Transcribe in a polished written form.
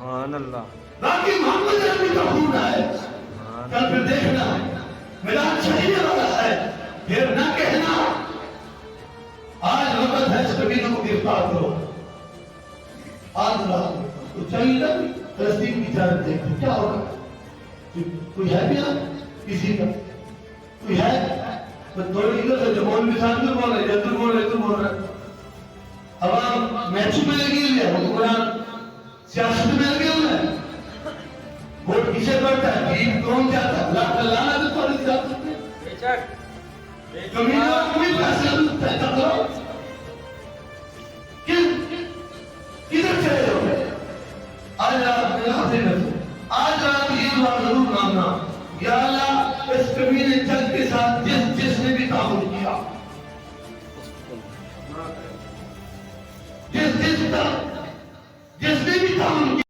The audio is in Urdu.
سبحان اللہ. باقی محمد عربی کا خون ہے. کل پھر دیکھنا میدان شہیدے والا ہے. پھر نہ کہنا آج وقت ہے اس کبیلوں کو گرفتار کرو. آج رات تو چاہیے نا فلسطین کی جانب دیکھو کیا ہوگا. کوئی ہے بھی آپ کسی کا کوئی ہے تھوڑی ادھر سے جو مولوی صاحب تو بول رہے جدر بول رہے تو بول رہے. اب آپ میچ میں لگی ہوئی ہے حکمران سیاست میں لگے ہوئے ہیں. ووٹ کسے پڑتا ہے جیت کون جاتا ہے اللہ تعالیٰ نے تو تھوڑی سیاست میں کمینا کوئی فیصلہ طے کرو. کدھر چلے ہو آج رات آج رات یہ دعا ضرور مانگنا یا اللہ اس کمینے جنگ کے ساتھ جس نے بھی تعاون کیا جس